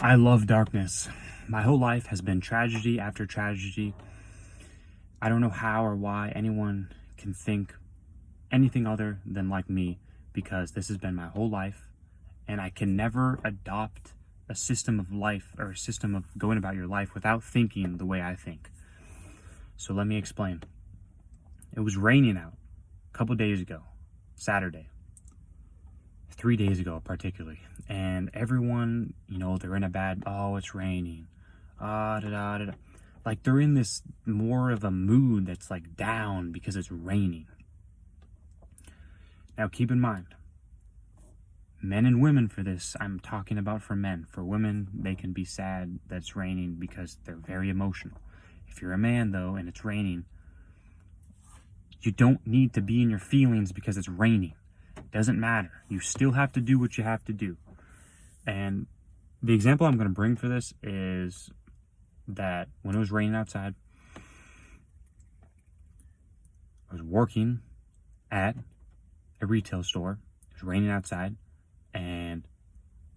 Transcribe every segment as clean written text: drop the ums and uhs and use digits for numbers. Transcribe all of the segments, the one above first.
I love darkness. My whole life has been tragedy after tragedy. I don't know how or why anyone can think anything other than like me, because this has been my whole life, and I can never adopt a system of life or a system of going about your life without thinking the way I think. So let me explain. It was raining out a couple days ago, Saturday, 3 days ago particularly, and everyone, they're in a bad, oh, it's raining, da da da. Like they're in this more of a mood that's like down because it's raining. Now keep in mind, men and women for this, I'm talking about for men. For women, they can be sad that it's raining because they're very emotional. If you're a man though and it's raining, you don't need to be in your feelings because it's raining. It doesn't matter. You still have to do what you have to do. And the example I'm going to bring for this is that when it was raining outside, I was working at a retail store. It was raining outside, and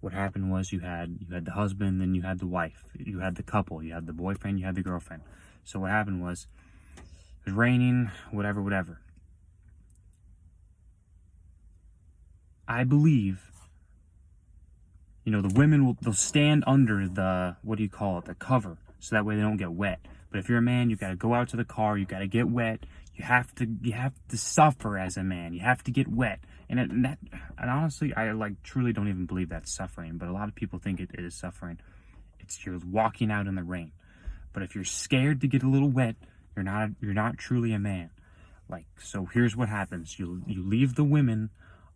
what happened was you had the husband, then you had the wife, you had the couple, you had the boyfriend, you had the girlfriend. So what happened was it was raining, whatever. I believe, the women they'll stand under the, the cover, so that way they don't get wet. But if you're a man, you got to go out to the car, you got to get wet. You have to suffer as a man. You have to get wet. And honestly, I truly don't even believe that's suffering, but a lot of people think it is suffering. It's you're walking out in the rain. But if you're scared to get a little wet, you're not truly a man. So here's what happens. You leave the women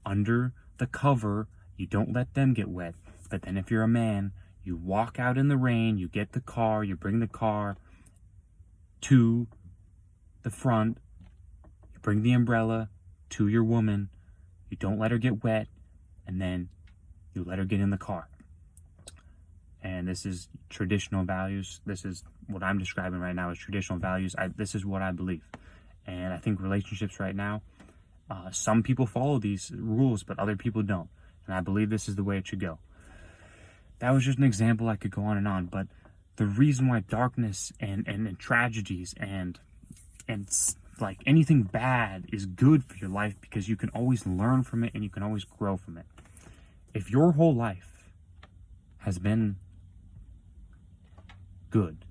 under the cover, you don't let them get wet. But then if you're a man, you walk out in the rain, you get the car, you bring the car to the front, you bring the umbrella to your woman, you don't let her get wet, and then you let her get in the car. And this is traditional values. This is what I'm describing right now as traditional values. This is what I believe. And I think relationships right now, some people follow these rules, but other people don't. And I believe this is the way it should go. That was just an example. I could go on, but the reason why darkness and tragedies and like anything bad is good for your life, because you can always learn from it and you can always grow from it. If your whole life has been good,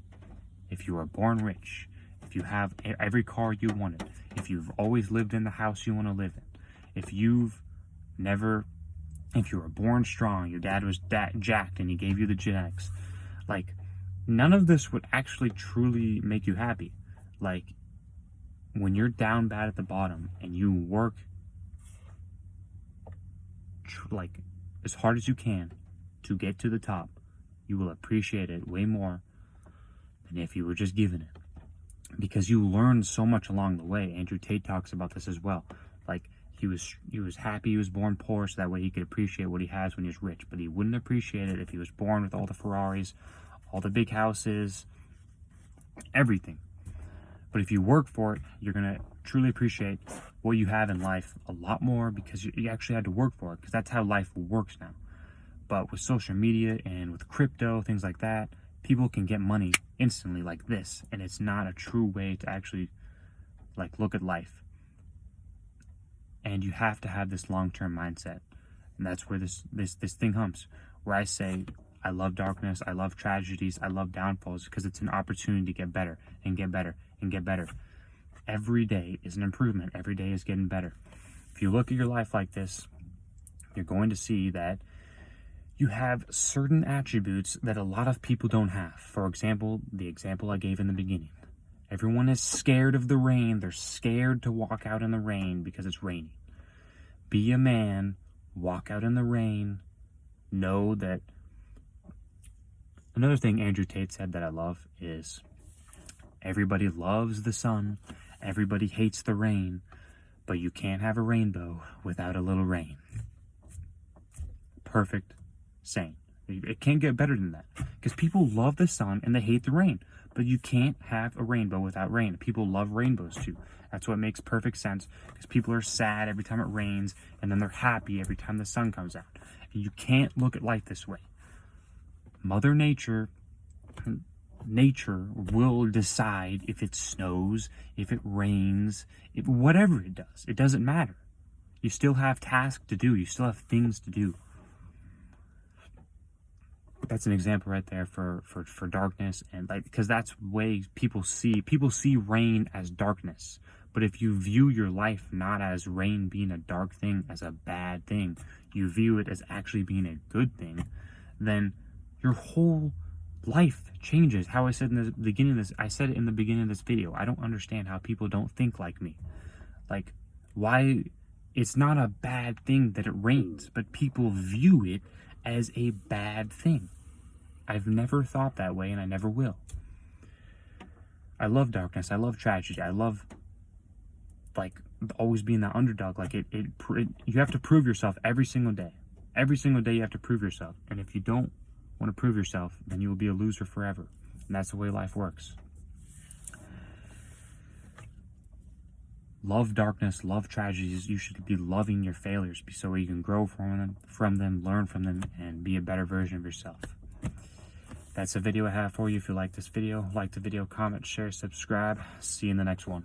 if you are born rich, if you have every car you wanted, if you've always lived in the house you want to live in, if you were born strong, your dad was jacked and he gave you the genetics, none of this would actually truly make you happy. When you're down bad at the bottom and you work as hard as you can to get to the top, you will appreciate it way more than if you were just given it, because you learn so much along the way. Andrew Tate talks about this as well. He was happy he was born poor, so that way he could appreciate what he has when he's rich, but he wouldn't appreciate it if he was born with all the Ferraris, all the big houses, everything. But if you work for it, you're going to truly appreciate what you have in life a lot more, because you actually had to work for it, because that's how life works now. But with social media and with crypto, things like that, people can get money instantly like this, and it's not a true way to actually look at life. And you have to have this long-term mindset. And that's where this thing humps, where I say, I love darkness, I love tragedies, I love downfalls, because it's an opportunity to get better and get better and get better. Every day is an improvement. Every day is getting better. If you look at your life like this, you're going to see that you have certain attributes that a lot of people don't have. For example, the example I gave in the beginning. Everyone is scared of the rain. They're scared to walk out in the rain because it's raining. Be a man, walk out in the rain. Know that. Another thing Andrew Tate said that I love is, everybody loves the sun, everybody hates the rain, but you can't have a rainbow without a little rain. Perfect saying. It can't get better than that, because people love the sun and they hate the rain, but you can't have a rainbow without rain. People love rainbows too. That's what makes perfect sense, because people are sad every time it rains, and then they're happy every time the sun comes out. And you can't look at life this way. Mother Nature will decide if it snows, if it rains, if whatever it does. It doesn't matter. You still have tasks to do. You still have things to do. That's an example right there for darkness, and like, because that's the way people see rain as darkness. But if you view your life not as rain being a dark thing, as a bad thing, you view it as actually being a good thing, then your whole life changes. How I said in the beginning of this, I said it in the beginning of this video. I don't understand how people don't think like me. Like, why it's not a bad thing that it rains, but people view it as a bad thing. I've never thought that way, and I never will. I love darkness. I love tragedy. I love, like, always being that underdog. Like, you have to prove yourself every single day. Every single day you have to prove yourself. And if you don't want to prove yourself, then you will be a loser forever. And that's the way life works. Love darkness, love tragedies. You should be loving your failures so you can grow from them, learn from them, and be a better version of yourself. That's the video I have for you. If you like this video, like the video, comment, share, subscribe. See you in the next one.